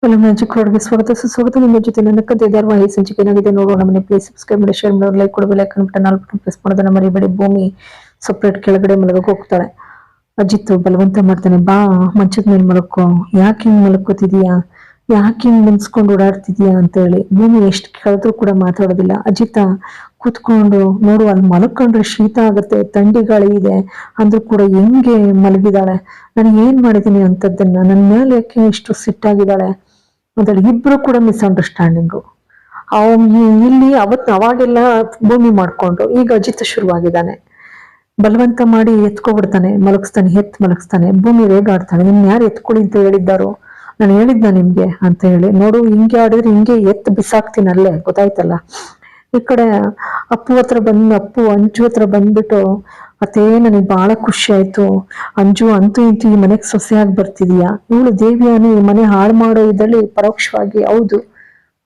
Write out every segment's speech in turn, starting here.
Hello magic ರೋಡ್ಗೆ ಸ್ವಾಗತ ಸುಸ್ವಾಗತ. ನಿಮ್ಮ ಜೊತೆ ನನ್ನ ಕಥೆ ಧಾರಾವಾಹಿ ಸಂಚಿಕೆ ಏನಾಗಿದೆ ನೋಡೋಣ. ಮನೆ ಪ್ಲೀಸ್ ಸಬ್ಸ್ಕ್ರೈಬ್ ಮಾಡಿ, ಶೇರ್ ಮಾಡಿ, ಲೈಕ್ ಕೊಡಬೇಕು. ಲೈಕ್ ಅನ್ಬಿಟ್ಟು 4 ಬಟನ್ ಪ್ರೆಸ್ ಮಾಡೋದನ್ನ ಮರಿಬೇಡಿ. ಭೂಮಿ ಸಪ್ರೇಟ್ ಕೆಳಗಡೆ ಮಲಗಕ್ಕೆ ಹೋಗ್ತಾಳೆ. ಅಜಿತ್ ಬಲವಂತ ಮಾಡ್ತಾನೆ, ಬಾ ಮಂಚದ ಮೇಲೆ ಮಲಕ್ಕೋ, ಯಾಕೆ ಹಿಂಗ್ ಮಲಕ್ಕೋತಿದೀಯಾ, ಯಾಕೆ ಹಿಂಗ್ ಮುನ್ಸ್ಕೊಂಡು ಓಡಾಡ್ತಿದೀಯಾ ಅಂತ ಹೇಳಿ. ಭೂಮಿ ಎಷ್ಟು ಕೇಳಿದ್ರು ಕೂಡ ಮಾತಾಡೋದಿಲ್ಲ. ಅಜಿತ ಕೂತ್ಕೊಂಡು ನೋಡು, ಅಲ್ಲಿ ಮಲ್ಕೊಂಡ್ರೆ ಶೀತ ಆಗುತ್ತೆ, ಥಂಡಿ ಗಾಳಿ ಇದೆ ಅಂದ್ರೂ ಕೂಡ ಹೆಂಗೆ ಮಲಗಿದಾಳೆ, ನಾನು ಏನ್ ಮಾಡಿದೀನಿ ಅಂತದನ್ನ, ನನ್ನ ಮೇಲೆ ಯಾಕೆ ಇಷ್ಟು ಸಿಟ್ಟಾಗಿದ್ದಾಳೆ ಅದ್ರಲ್ಲಿ. ಇಬ್ರು ಕೂಡ ಮಿಸ್ಅಂಡರ್ಸ್ಟ್ಯಾಂಡಿಂಗು. ಇಲ್ಲಿ ಅವಾಗೆಲ್ಲ ಭೂಮಿ ಮಾಡ್ಕೊಂಡು ಈಗ ಅಜಿತ್ ಶುರುವಾಗಿದ್ದಾನೆ. ಬಲವಂತ ಮಾಡಿ ಎತ್ಕೊಬಿಡ್ತಾನೆ, ಮಲಗಿಸ್ತಾನೆ, ಮಲಗಿಸ್ತಾನೆ. ಭೂಮಿ ರೇಗಾಡ್ತಾನೆ, ನಿಮ್ ಯಾರು ಎತ್ಕೊಳಿ ಅಂತ ಹೇಳಿದ್ದಾರೋ, ನಾನು ಹೇಳಿದ್ನ ನಿಮ್ಗೆ ಅಂತ ಹೇಳಿ. ನೋಡು, ಹಿಂಗೆ ಆಡಿದ್ರೆ ಹಿಂಗೆ ಬಿಸಾಕ್ತೀನಿ ಅಲ್ಲೇ, ಗೊತ್ತಾಯ್ತಲ್ಲ. ಈ ಕಡೆ ಅಪ್ಪು ಅಂಜು ಹತ್ರ ಬಂದ್ಬಿಟ್ಟು, ಅದೇ ನನಗೆ ಬಹಳ ಖುಷಿ ಆಯ್ತು, ಅಂಜು ಅಂತೂ ಇಂತೂ ಈ ಮನೆಗೆ ಸೊಸೆಯಾಗಿ ಬರ್ತಿದೀಯಾ, ಇವಳು ದೇವಿಯಾನಿ ಈ ಮನೆ ಹಾಳು ಮಾಡೋ ಇದ್ರಲ್ಲಿ ಪರೋಕ್ಷವಾಗಿ ಹೌದು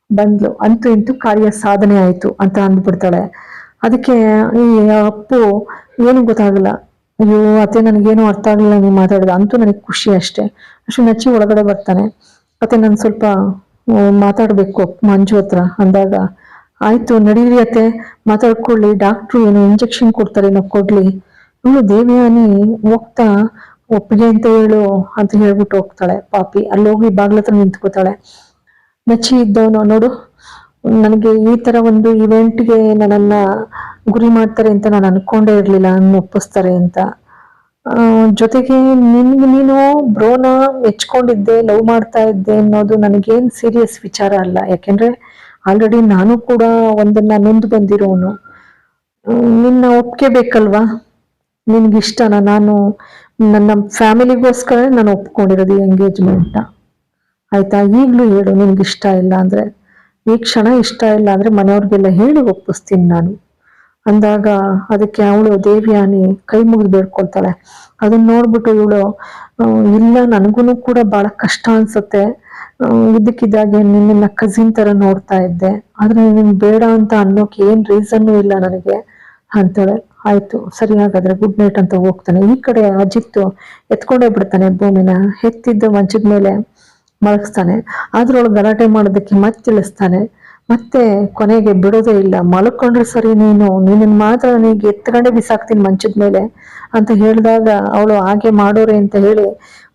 ಬಂದ್ಲು, ಅಂತೂ ಇಂತೂ ಕಾರ್ಯ ಸಾಧನೆ ಆಯ್ತು ಅಂತ ಅಂದ್ಬಿಡ್ತಾಳೆ. ಅದಕ್ಕೆ ಈ ಅಪ್ಪು ಏನು ಗೊತ್ತಾಗಲ್ಲ, ಅಯ್ಯೋ ಅತ್ತೆ ನನಗೇನು ಅರ್ಥ ಆಗಲಿಲ್ಲ ನೀವು ಮಾತಾಡಿದ, ಅಂತೂ ನನಗೆ ಖುಷಿ ಅಷ್ಟೇ. ಅಷ್ಟು ನಚ್ಚಿ ಒಳಗಡೆ ಬರ್ತಾನೆ. ಮತ್ತೆ ನಾನು ಸ್ವಲ್ಪ ಮಾತಾಡ್ಬೇಕು ಮಂಜು ಹತ್ರ ಅಂದಾಗ, ಆಯ್ತು ನಡೀರಿ ಅತ್ತೆ, ಮಾತಾಡ್ಕೊಳ್ಳಿ, ಡಾಕ್ಟ್ರು ಏನು ಇಂಜೆಕ್ಷನ್ ಕೊಡ್ತಾರೆ ನಾವು ಕೊಡ್ಲಿ. ಇವಳು ದೇವಿಯಾನಿ ಹೋಗ್ತಾ ಒಪ್ಪಿಗೆ ಅಂತ ಹೇಳು ಅಂತ ಹೇಳ್ಬಿಟ್ಟು ಹೋಗ್ತಾಳೆ. ಪಾಪಿ ಅಲ್ಲಿ ಹೋಗಿ ಬಾಗ್ಲತ್ರ ನಿಂತ್ಕೋತಾಳೆ. ನಚ್ಚಿ ಇದ್ದವನು, ನೋಡು ನನಗೆ ಈ ತರ ಒಂದು ಇವೆಂಟ್ಗೆ ನನ್ನನ್ನ ಗುರಿ ಮಾಡ್ತಾರೆ ಅಂತ ನಾನು ಅನ್ಕೊಂಡೇ ಇರ್ಲಿಲ್ಲ, ನನ್ನ ಒಪ್ಪಿಸ್ತಾರೆ ಅಂತ. ಜೊತೆಗೆ ನೀನು ಬ್ರೋನ ಮೆಚ್ಕೊಂಡಿದ್ದೆ, ಲವ್ ಮಾಡ್ತಾ ಇದ್ದೆ ಅನ್ನೋದು ನನಗೇನ್ ಸೀರಿಯಸ್ ವಿಚಾರ ಅಲ್ಲ. ಯಾಕೆಂದ್ರೆ ಆಲ್ರೆಡಿ ನಾನು ಕೂಡ ಒಂದನ್ನ ನೊಂದು ಬಂದಿರೋನು. ನಿನ್ನ ಒಪ್ಕೆ ಬೇಕಲ್ವಾ, ನಿನ್ಗಿಷ್ಟನ, ನಾನು ನನ್ನ ಫ್ಯಾಮಿಲಿಗೋಸ್ಕರ ನಾನು ಒಪ್ಕೊಂಡಿರೋದು ಈ ಎಂಗೇಜ್ಮೆಂಟ್ನ, ಆಯ್ತಾ. ಈಗ್ಲೂ ಹೇಳು ನಿನ್ಗಿಷ್ಟ ಇಲ್ಲ ಅಂದ್ರೆ, ಈ ಕ್ಷಣ ಇಷ್ಟ ಇಲ್ಲ ಅಂದ್ರೆ ಮನೆಯವ್ರಿಗೆಲ್ಲ ಹೇಳಿ ಒಪ್ಪಿಸ್ತೀನಿ ನಾನು ಅಂದಾಗ, ಅದಕ್ಕೆ ಅವಳು ದೇವಿಯಾನಿ ಕೈ ಮುಗಿದು ಬೇಡ್ಕೊಳ್ತಾಳೆ. ಅದನ್ನ ನೋಡ್ಬಿಟ್ಟು ಇವಳು, ಇಲ್ಲ ನನಗೂ ಕೂಡ ಬಹಳ ಕಷ್ಟ ಅನ್ಸುತ್ತೆ, ಇದ್ದಕ್ಕಿದ್ದಾಗೆ ನಿನ್ನ ಕಸಿನ್ ತರ ನೋಡ್ತಾ ಇದ್ದೆ, ಆದ್ರೆ ನಿನ್ ಬೇಡ ಅಂತ ಅನ್ನೋಕೆ ಏನ್ ರೀಸನ್ನು ಇಲ್ಲ ನನಗೆ ಅಂತಾಳೆ. ಆಯ್ತು ಸರಿ ಹಾಗಾದ್ರೆ ಗುಡ್ ನೈಟ್ ಅಂತ ಹೋಗ್ತಾನೆ. ಈ ಕಡೆ ಅಜಿತ್ ಎತ್ಕೊಂಡೇ ಬಿಡ್ತಾನೆ ಭೂಮಿನ, ಎತ್ತಿದ್ದು ಮಂಚದ ಮೇಲೆ ಮಲಗಿಸ್ತಾನೆ. ಅದ್ರೊಳಗೆ ಗಲಾಟೆ ಮಾಡೋದಕ್ಕೆ ಮತ್ತೆ ತಿಳಿಸ್ತಾನೆ. ಮತ್ತೆ ಕೊನೆಗೆ ಬಿಡೋದೇ ಇಲ್ಲ, ಮಲ್ಕೊಂಡ್ರೆ ಸರಿ, ನೀನನ್ ಮಾತ್ರ ನೀಗೆ ಎತ್ಕೊಂಡೇ ಬಿಸಾಕ್ತೀನಿ ಮಂಚದ ಮೇಲೆ ಅಂತ ಹೇಳಿದಾಗ, ಅವಳು ಹಾಗೆ ಮಾಡೋರೆ ಅಂತ ಹೇಳಿ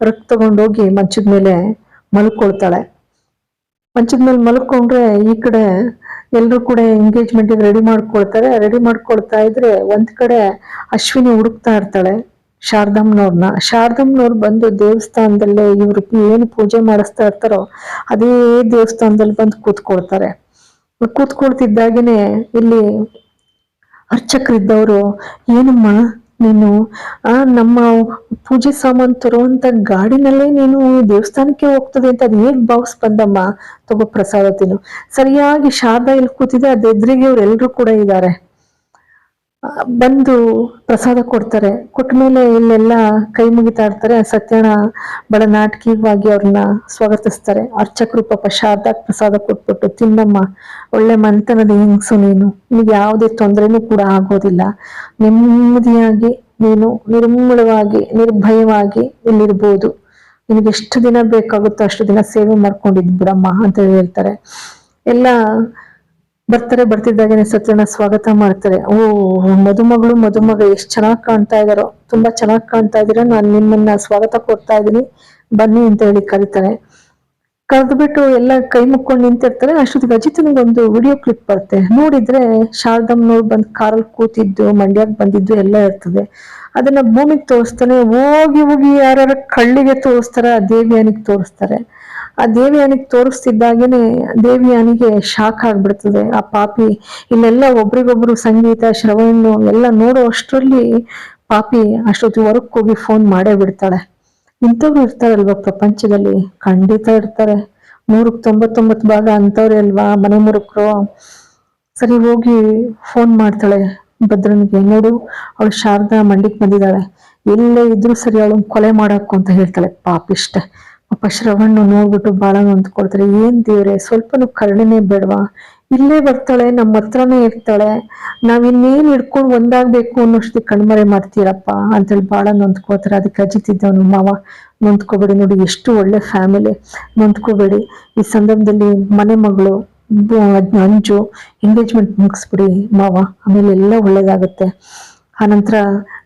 ರಕ್ತ ತಗೊಂಡೋಗಿ ಮಂಚದ ಮೇಲೆ ಮಲ್ಕೊಳ್ತಾಳೆ. ಮಂಚದ ಮೇಲೆ ಮಲ್ಕೊಂಡ್ರೆ ಈ ಕಡೆ ಎಲ್ರು ಕೂಡ ಎಂಗೇಜ್ಮೆಂಟ್ ರೆಡಿ ಮಾಡ್ಕೊಳ್ತಾರೆ. ರೆಡಿ ಮಾಡ್ಕೊಳ್ತಾ ಇದ್ರೆ ಒಂದ್ ಕಡೆ ಅಶ್ವಿನಿ ಹುಡುಕ್ತಾ ಇರ್ತಾಳೆ ಶಾರದಮ್ನವ್ರು ಬಂದು ದೇವಸ್ಥಾನದಲ್ಲೇ ಇವ್ರು ಏನು ಪೂಜೆ ಮಾಡಿಸ್ತಾ ಇರ್ತಾರೋ ಅದೇ ದೇವಸ್ಥಾನದಲ್ಲಿ ಬಂದು ಕೂತ್ಕೊಳ್ತಿದ್ದಾಗೇನೆ ಇಲ್ಲಿ ಅರ್ಚಕರಿದ್ದವರು, ಏನಮ್ಮ ನೀನು ನಮ್ಮ ಪೂಜೆ ಸಾಮಾನು ತರುವಂತ ಗಾಡಿನಲ್ಲೇ ನೀನು ದೇವಸ್ಥಾನಕ್ಕೆ ಹೋಗ್ತದೆ ಅಂತ ಅದ್ ಹೇಗ್ ಭಾವಿಸ್ ಬಂದಮ್ಮ, ತಗೋ ಪ್ರಸಾದ ತಿನ್ನು. ಸರಿಯಾಗಿ ಶಾರದಾ ಇಲ್ಲಿ ಕೂತಿದೆ, ಅದ್ ಎದುರಿಗೆ ಇವ್ರೆಲ್ರು ಕೂಡ ಇದ್ದಾರೆ. ಬಂದು ಪ್ರಸಾದ ಕೊಡ್ತಾರೆ. ಕೊಟ್ಮೇಲೆ ಇಲ್ಲೆಲ್ಲ ಕೈ ಮುಗಿತಾ ಇರ್ತಾರೆ. ಸತ್ಯನ ಬಹಳ ನಾಟಕೀಯವಾಗಿ ಅವ್ರನ್ನ ಸ್ವಾಗತಿಸ್ತಾರೆ. ಅರ್ಚಕರು ಪಾಪ ಶಾರದಾಗ್ ಪ್ರಸಾದ ಕೊಟ್ಬಿಟ್ಟು, ತಿನ್ನಮ್ಮ, ಒಳ್ಳೆ ಮಂತನದ ಹೆಂಗ್ಸು ನೀನು, ನಿಮ್ಗೆ ಯಾವುದೇ ತೊಂದರೆನೂ ಕೂಡ ಆಗೋದಿಲ್ಲ, ನೆಮ್ಮದಿಯಾಗಿ ನೀನು ನಿರ್ಮೂಲವಾಗಿ ನಿರ್ಭಯವಾಗಿ ಇಲ್ಲಿರ್ಬೋದು, ನಿನಗೆ ಎಷ್ಟು ದಿನ ಬೇಕಾಗುತ್ತೋ ಅಷ್ಟು ದಿನ ಸೇವೆ ಮಾಡ್ಕೊಂಡಿದ್ ಬಿಡಮ್ಮ ಅಂತ ಹೇಳ್ತಾರೆ. ಎಲ್ಲ ಬರ್ತಿದ್ದಾಗೇನೆ ಸತ್ಯನ ಸ್ವಾಗತ ಮಾಡ್ತಾರೆ. ಮದುಮಗ ಎಷ್ಟ್ ಚೆನ್ನಾಗ್ ಕಾಣ್ತಾ ಇದಾರೋ, ತುಂಬಾ ಚೆನ್ನಾಗ್ ಕಾಣ್ತಾ ಇದೀರ, ನಾನು ನಿಮ್ಮನ್ನ ಸ್ವಾಗತ ಕೊಡ್ತಾ ಇದೀನಿ ಬನ್ನಿ ಅಂತ ಹೇಳಿ ಕರೀತಾರೆ. ಕರೆದ್ಬಿಟ್ಟು ಎಲ್ಲ ಕೈ ಮುಕ್ಕೊಂಡು ನಿಂತಿರ್ತಾರೆ. ಅಷ್ಟೊತ್ತಿಗೆ ಅಜಿತನಿಗೊಂದು ವಿಡಿಯೋ ಕ್ಲಿಪ್ ಬರುತ್ತೆ. ನೋಡಿದ್ರೆ ಶಾರದಮ್ನವ್ರು ಬಂದ್ ಕಾರಲ್ಲಿ ಕೂತಿದ್ದು, ಮಂಡ್ಯಕ್ಕೆ ಬಂದಿದ್ದು ಎಲ್ಲ ಇರ್ತದೆ. ಅದನ್ನ ಭೂಮಿಗೆ ತೋರಿಸ್ತಾನೆ. ಹೋಗಿ ಯಾರ ಕಳ್ಳಿಗೆ ತೋರಿಸ್ತಾರ, ದೇವಿಯಾನಿಗೆ ತೋರಿಸ್ತಾರೆ. ಆ ದೇವಿಯಾನಿಗೆ ತೋರಿಸ್ತಿದ್ದಾಗೇನೆ ದೇವಿಯಾನಿಗೆ ಶಾಕ್ ಆಗ್ಬಿಡ್ತದೆ. ಆ ಪಾಪಿ ಇಲ್ಲೆಲ್ಲ ಒಬ್ರಿಗೊಬ್ರು ಸಂಗೀತ ಶ್ರವಣ್ ಎಲ್ಲ ನೋಡೋ ಅಷ್ಟರಲ್ಲಿ ಪಾಪಿ ಅಷ್ಟೊತ್ತಿಗೆ ಹೊರಕ್ಕೆ ಹೋಗಿ ಫೋನ್ ಮಾಡೇ ಬಿಡ್ತಾಳೆ. ಇಂಥವ್ರು ಇರ್ತಾರಲ್ವಾ ಪ್ರಪಂಚದಲ್ಲಿ, ಖಂಡಿತ ಇರ್ತಾರೆ. 199 ಭಾಗ ಅಂತವ್ರೆ ಅಲ್ವಾ ಮನೆ ಮುರುಕರು. ಸರಿ ಹೋಗಿ ಫೋನ್ ಮಾಡ್ತಾಳೆ ಭದ್ರನಿಗೆ, ನೋಡು ಅವಳು ಶಾರದಾ ಮಂಡಿಗೆ ಬಂದಿದ್ದಾಳೆ, ಎಲ್ಲೇ ಇದ್ರು ಸರಿ ಅವಳನ್ನ ಕೊಲೆ ಮಾಡಾಕು ಅಂತ ಹೇಳ್ತಾಳೆ. ಪಾಪಿಷ್ಟೆ. ಪಾಪ ಶ್ರವಣ್ ನೋಡ್ಬಿಟ್ಟು ಬಹಳ ನೊಂದ್ಕೊಳ್ತಾರೆ. ಏನ್ ದೇವ್ರೆ, ಸ್ವಲ್ಪನೂ ಕರುಣೆನೇ ಬೇಡವಾ, ಇಲ್ಲೇ ಬರ್ತಾಳೆ, ನಮ್ಮ ಹತ್ರನೇ ಇರ್ತಾಳೆ, ನಾವಿನ್ನೇನು ಹಿಡ್ಕೊಂಡು ಒಂದಾಗ್ಬೇಕು ಅನ್ನೋಷ್ಟು ಕಣ್ಮರೆ ಮಾಡ್ತೀರಪ್ಪ ಅಂತೇಳಿ ಭಾಳ ನೊಂದ್ಕೋತಾರೆ. ಅದಕ್ಕೆ ಅಜಿತ್ ಇದ್ದವನು, ಮಾವ ನೊಂದ್ಕೋಬೇಡಿ, ನೋಡಿ ಎಷ್ಟು ಒಳ್ಳೆ ಫ್ಯಾಮಿಲಿ, ನೊಂದ್ಕೋಬೇಡಿ, ಈ ಸಂದರ್ಭದಲ್ಲಿ ಮನೆ ಮಗಳು ಅಂಜು ಎಂಗೇಜ್ಮೆಂಟ್ ಮುಗಿಸ್ಬಿಡಿ ಮಾವ, ಆಮೇಲೆ ಎಲ್ಲ ಒಳ್ಳೇದಾಗುತ್ತೆ. ಆನಂತರ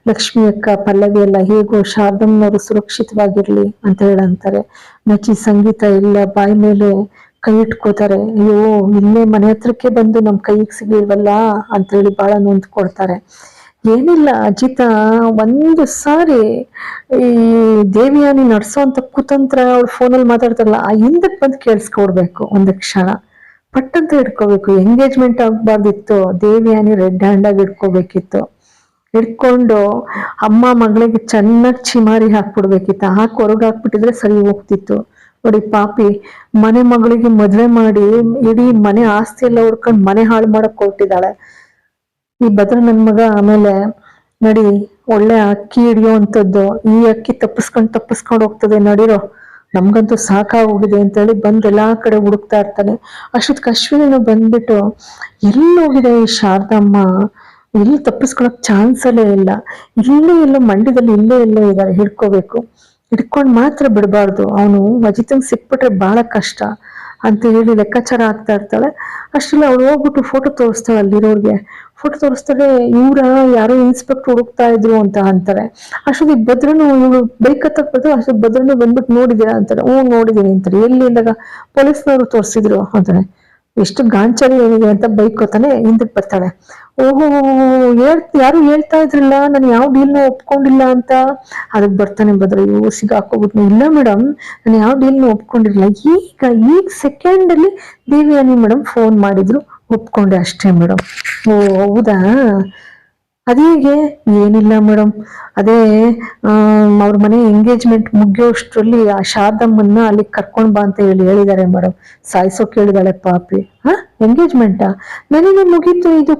ಲಕ್ಷ್ಮಿ ಅಕ್ಕ, ಪಲ್ಲವಿ ಎಲ್ಲ ಹೇಗೋ ಶಾರದಮ್ಮನವರು ಸುರಕ್ಷಿತವಾಗಿರ್ಲಿ ಅಂತ ಹೇಳಂತಾರೆ. ನಚಿ ಸಂಗೀತ ಎಲ್ಲ ಬಾಯಿ ಮೇಲೆ ಕೈ ಇಟ್ಕೋತಾರೆ. ಅಯ್ಯೋ, ಇಲ್ಲೇ ಮನೆ ಹತ್ರಕ್ಕೆ ಬಂದು ನಮ್ ಕೈಗೆ ಸಿಗ್ಲಿಲ್ವಲ್ಲ ಅಂತ ಹೇಳಿ ಬಹಳ ನೊಂದ್ಕೊಳ್ತಾರೆ. ಏನಿಲ್ಲ, ಅಜಿತ ಒಂದು ಸಾರಿ ಈ ದೇವಿಯಾನಿ ನಡ್ಸೋಂತ ಕುತಂತ್ರ, ಅವಳು ಫೋನಲ್ಲಿ ಮಾತಾಡ್ತಾರಲ್ಲ, ಆ ಹಿಂದಕ್ಕೆ ಬಂದು ಕೇಳಿಸ್ಕೊಡ್ಬೇಕು ಒಂದು ಕ್ಷಣ, ಪಟ್ಟಂತ ಹಿಡ್ಕೋಬೇಕು. ಎಂಗೇಜ್ಮೆಂಟ್ ಆಗ್ಬಾರ್ದಿತ್ತು, ದೇವಿಯಾನಿ ರೆಡ್ ಹ್ಯಾಂಡ್ ಆಗಿ ಹಿಡ್ಕೋಬೇಕಿತ್ತು. ಹಿಡ್ಕೊಂಡು ಅಮ್ಮ ಮಗಳಿಗೆ ಚೆನ್ನಾಗಿ ಚಿಮಾರಿ ಹಾಕ್ಬಿಡ್ಬೇಕಿತ್ತು. ಹೊರಗೆ ಹಾಕ್ಬಿಟ್ಟಿದ್ರೆ ಸರಿ ಹೋಗ್ತಿತ್ತು. ನೋಡಿ ಪಾಪಿ, ಮನೆ ಮಗಳಿಗೆ ಮದ್ವೆ ಮಾಡಿ ಇಡೀ ಮನೆ ಆಸ್ತಿ ಎಲ್ಲ ಹುಡ್ಕೊಂಡು ಮನೆ ಹಾಳು ಮಾಡಕ್ ಹೊರಟಿದ್ದಾಳೆ ಈ ಭದ್ರ ನನ್ ಮಗ. ಆಮೇಲೆ ನಡಿ, ಒಳ್ಳೆ ಅಕ್ಕಿ ಹಿಡಿಯೋ ಅಂತದ್ದು, ಈ ಅಕ್ಕಿ ತಪ್ಪಿಸ್ಕೊಂಡು ಹೋಗ್ತದೆ, ನಡಿರೋ, ನಮ್ಗಂತೂ ಸಾಕಾಗೋಗಿದೆ ಅಂತೇಳಿ ಬಂದ್ ಎಲ್ಲಾ ಕಡೆ ಹುಡುಕ್ತಾ ಇರ್ತಾನೆ. ಅಷ್ಟೊತ್ತಿಗೆ ಅಶ್ವಿನಿನೂ ಬಂದ್ಬಿಟ್ಟು, ಎಲ್ಲಿ ಹೋಗಿದೆ ಈ ಶಾರದಮ್ಮ, ಎಲ್ಲಿ ತಪ್ಪಿಸ್ಕೊಳಕ್ ಚಾನ್ಸಲ್ಲೇ ಇಲ್ಲ, ಇಲ್ಲೇ ಎಲ್ಲೋ ಮಂಡ್ಯದಲ್ಲಿ ಇಲ್ಲೇ ಎಲ್ಲೋ ಇದ್ದಾರೆ, ಹಿಡ್ಕೋಬೇಕು, ಹಿಡ್ಕೊಂಡ್ ಮಾತ್ರ ಬಿಡಬಾರ್ದು, ಅವನು ಅಜಿತಂಗ್ ಸಿಕ್ಬಿಟ್ರೆ ಬಹಳ ಕಷ್ಟ ಅಂತ ಹೇಳಿ ಲೆಕ್ಕಾಚಾರ ಆಗ್ತಾ ಇರ್ತಾಳೆ. ಅಷ್ಟೆಲ್ಲ ಅವಳು ಹೋಗ್ಬಿಟ್ಟು ಫೋಟೋ ತೋರಿಸ್ತಾಳೆ, ಅಲ್ಲಿರೋರ್ಗೆ ಫೋಟೋ ತೋರಿಸ್ತಾಳೆ. ಇವ್ರ ಯಾರೋ ಇನ್ಸ್ಪೆಕ್ಟರ್ ಹುಡುಕ್ತಾ ಇದ್ರು ಅಂತ ಅಂತಾರೆ. ಅಷ್ಟೊತ್ತಿಗೆ ಭದ್ರನು, ಇವಳು ಬೈಕ್ ಹತ್ತಕ್ ಬರ್ತಾರೆ. ಅಷ್ಟೊತ್ತಿಗೆ ಭದ್ರನು ಬಂದ್ಬಿಟ್ಟು ನೋಡಿದೀರಾ ಅಂತಾರೆ. ನೋಡಿದೀನಿ ಅಂತಾರೆ. ಎಲ್ಲಿ ಅಂದಾಗ ಪೊಲೀಸ್ನವರು ತೋರಿಸಿದ್ರು ಅಂತಾನೆ. ಎಷ್ಟು ಗಾಂಚಲಿ ಏನಿದೆ ಅಂತ ಬೈಕೋತಾನೆ. ಹಿಂದಕ್ಕೆ ಬರ್ತಾಳೆ. ಓಹೋ, ಯಾರು ಹೇಳ್ತಾ ಇದ್ರಲ್ಲ ನಾನು ಯಾವ ಡೀಲ್ನ ಒಪ್ಕೊಂಡಿಲ್ಲ ಅಂತ. ಅದಕ್ಕೆ ಬರ್ತಾನೆ ಭದ್ರ, ಇವು ಸಿಗಾಕೋಗ್ಬಿಟ್ನು. ಇಲ್ಲ ಮೇಡಮ್, ನಾನು ಯಾವ ಡೀಲ್ನ ಒಪ್ಕೊಂಡಿರಲಿಲ್ಲ, ಈಗ ಸೆಕೆಂಡ್ ಅಲ್ಲಿ ದೇವಿಯಾನಿ ಮೇಡಮ್ ಫೋನ್ ಮಾಡಿದ್ರು, ಒಪ್ಕೊಂಡೆ ಅಷ್ಟೇ ಮೇಡಮ್. ಓ ಹೌದಾ, ಅದೇಗೆ? ಏನಿಲ್ಲ ಮೇಡಮ್, ಅದೇ ಅವ್ರ ಮನೆ ಎಂಗೇಜ್ಮೆಂಟ್ ಮುಗಿಯೋಷ್ಟ್ರಲ್ಲಿ ಆ ಶಾರದಮ್ಮನ್ನ ಅಲ್ಲಿ ಕರ್ಕೊಂಡ್ ಬಾ ಅಂತ ಹೇಳಿದ್ದಾರೆ ಮೇಡಮ್. ಸಾಯಿಸೋಕ್ ಹೇಳಿದಾಳೆ ಪಾಪಿ. ಎಂಗೇಜ್ಮೆಂಟಾ? ನನಗೆ ಮುಗೀತು, ಇದು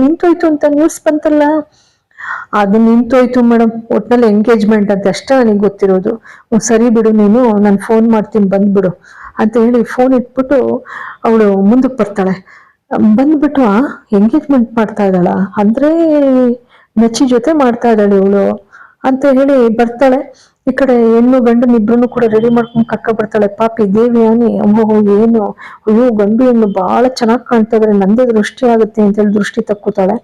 ನಿಂತೋಯ್ತು ಅಂತ ನ್ಯೂಸ್ ಬಂತಲ್ಲ. ಅದು ನಿಂತೋಯ್ತು ಮೇಡಮ್, ಒಟ್ನಲ್ಲಿ ಎಂಗೇಜ್ಮೆಂಟ್ ಅಂತ ಅಷ್ಟೇ ನನಗೆ ಗೊತ್ತಿರೋದು. ಸರಿ ಬಿಡು, ನೀನು ನಾನು ಫೋನ್ ಮಾಡ್ತೀನಿ, ಬಂದ್ಬಿಡು ಅಂತ ಹೇಳಿ ಫೋನ್ ಇಟ್ಬಿಟ್ಟು ಅವಳು ಮುಂದಕ್ಕೆ ಬರ್ತಾಳೆ. ಬಂದ್ಬಿಟ್ಟು ಎಂಗೇಜ್ಮೆಂಟ್ ಮಾಡ್ತಾ ಇದ್ದಾಳ ಅಂದ್ರೆ ನಚ್ಚಿ ಜೊತೆ ಮಾಡ್ತಾ ಇದ್ದಾಳೆ ಇವಳು ಅಂತ ಹೇಳಿ ಬರ್ತಾಳೆ. ಈ ಕಡೆ ಹೆಣ್ಣು ಗಂಡನ ಇಬ್ರು ಕೂಡ ರೆಡಿ ಮಾಡ್ಕೊಂಡು ಕರ್ಕ ಬರ್ತಾಳೆ. ಪಾಪಿ ದೇವಿಯಾನಿ, ಅಮ್ಮೋ ಏನು, ಅಯ್ಯೋ ಗಂಡು ಹೆಣ್ಣು ಬಹಳ ಚೆನ್ನಾಗಿ ಕಾಣ್ತಾ ಇದಾರೆ, ನಂದೇ ದೃಷ್ಟಿ ಆಗುತ್ತೆ ಅಂತ ಹೇಳಿ ದೃಷ್ಟಿ ತಕ್ಕೋತಾಳೆ.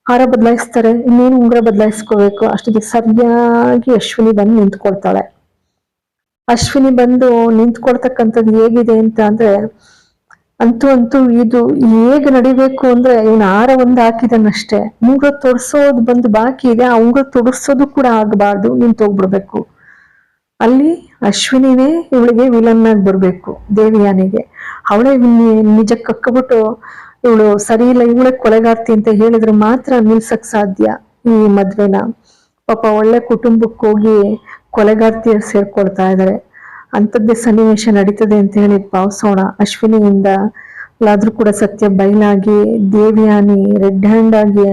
ಹಾರ ಬದಲಾಯಿಸ್ತಾರೆ, ಇನ್ನೇನು ಉಂಗುರ ಬದಲಾಯಿಸ್ಕೋಬೇಕು. ಅಷ್ಟೊತ್ತಿಗೆ ಸರಿಯಾಗಿ ಅಶ್ವಿನಿ ಬಂದು ನಿಂತ್ಕೊಳ್ತಾಳೆ. ಅಶ್ವಿನಿ ಬಂದು ನಿಂತ್ಕೊಳ್ತಕ್ಕಂಥದ್ದು ಹೇಗಿದೆ ಅಂತ ಅಂದ್ರೆ, ಅಂತೂ ಇದು ಹೇಗ್ ನಡಿಬೇಕು ಅಂದ್ರೆ, ಇವನ್ ಹಾರ ಒಂದು ಹಾಕಿದನಷ್ಟೇ, ಉಂಗುರ ತೊಡ್ಸೋದು ಬಂದು ಬಾಕಿ ಇದೆ, ಆ ಉಂಗುರ ತೊಡರ್ಸೋದು ಕೂಡ ಆಗಬಾರ್ದು, ನಿಂತೋಗ್ಬಿಡ್ಬೇಕು. ಅಲ್ಲಿ ಅಶ್ವಿನಿನೇ ಇವಳಿಗೆ ವಿಲನ್ ಆಗಿ ಬರ್ಬೇಕು ದೇವಿಯಾನಿಗೆ. ಅವಳೇ ನಿಜ ಕಕ್ಕಬಿಟ್ಟು ಇವಳು ಸರಿ ಇಲ್ಲ, ಇವಳೆ ಕೊಲೆಗಾರ್ತಿ ಅಂತ ಹೇಳಿದ್ರೆ ಮಾತ್ರ ನಿಲ್ಸಕ್ ಸಾಧ್ಯ ಈ ಮದ್ವೆನ. ಪಾಪ ಒಳ್ಳೆ ಕುಟುಂಬಕ್ಕೆ ಹೋಗಿ ಕೊಲೆಗಾರ್ತಿಯ ಸೇರ್ಕೊಳ್ತಾ ಇದಾರೆ. ಅಂಥದ್ದೇ ಸನ್ನಿವೇಶ ನಡೀತದೆ ಅಂತ ಹೇಳಿ ಭಾವಿಸೋಣ. ಅಶ್ವಿನಿಯಿಂದ ಆದ್ರೂ ಕೂಡ ಸತ್ಯ ಬಯಲಾಗಿ ದೇವಿಯಾನಿ ರೆಡ್ ಹ್ಯಾಂಡ್ ಆಗಿ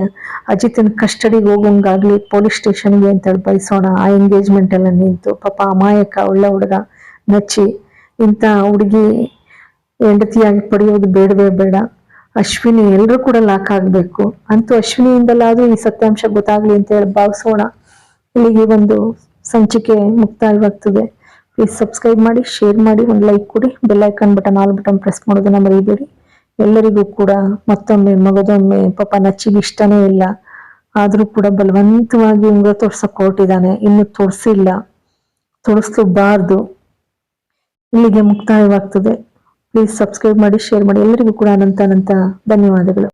ಅಜಿತನ ಕಸ್ಟಡಿಗೆ ಹೋಗಂಗಾಗ್ಲಿ ಪೊಲೀಸ್ ಸ್ಟೇಷನ್ಗೆ ಅಂತೇಳಿ ಬಯಸೋಣ. ಆ ಎಂಗೇಜ್ಮೆಂಟ್ ಎಲ್ಲ ನಿಂತು ಪಾಪ ಅಮಾಯಕ ಒಳ್ಳೆ ಹುಡುಗ ನಚ್ಚಿ ಇಂಥ ಹುಡುಗಿ ಹೆಂಡತಿಯಾಗಿ ಪಡೆಯೋದು ಬೇಡವೇ ಬೇಡ. ಅಶ್ವಿನಿ ಎಲ್ರೂ ಕೂಡ ಲಾಕ್ ಆಗ್ಬೇಕು. ಅಂತೂ ಅಶ್ವಿನಿಯಿಂದಲಾದ್ರೂ ಈ ಸತ್ಯಾಂಶ ಗೊತ್ತಾಗ್ಲಿ ಅಂತ ಹೇಳಿ ಭಾವಿಸೋಣ. ಇಲ್ಲಿಗೆ ಒಂದು ಸಂಚಿಕೆ ಮುಕ್ತಾಯವಾಗ್ತದೆ. ಪ್ಲೀಸ್ ಸಬ್ಸ್ಕ್ರೈಬ್ ಮಾಡಿ, ಶೇರ್ ಮಾಡಿ, ಒಂದು ಲೈಕ್ ಕೊಡಿ, bell icon button all button press ಮಾಡೋದನ್ನ ಮರಿಬೇಡಿ. ಎಲ್ಲರಿಗೂ ಕೂಡ ಮತ್ತೊಮ್ಮೆ ಮಗದೊಮ್ಮೆ, ಪಾಪ ನಚ್ಚಿಗೆ ಇಷ್ಟನೇ ಇಲ್ಲ, ಆದ್ರೂ ಕೂಡ ಬಲವಂತವಾಗಿ ಉಂಗುರ ತೋರ್ಸಕ್ ಹೊರಟಿದ್ದಾನೆ. ಇನ್ನು ತೋರಿಸಿಲ್ಲ, ತೋರಿಸಬಾರ್ದು. ಇಲ್ಲಿಗೆ ಮುಕ್ತಾಯವಾಗ್ತದೆ. ಪ್ಲೀಸ್ ಸಬ್ಸ್ಕ್ರೈಬ್ ಮಾಡಿ, ಶೇರ್ ಮಾಡಿ. ಎಲ್ಲರಿಗೂ ಕೂಡ ಅನಂತ ಧನ್ಯವಾದಗಳು.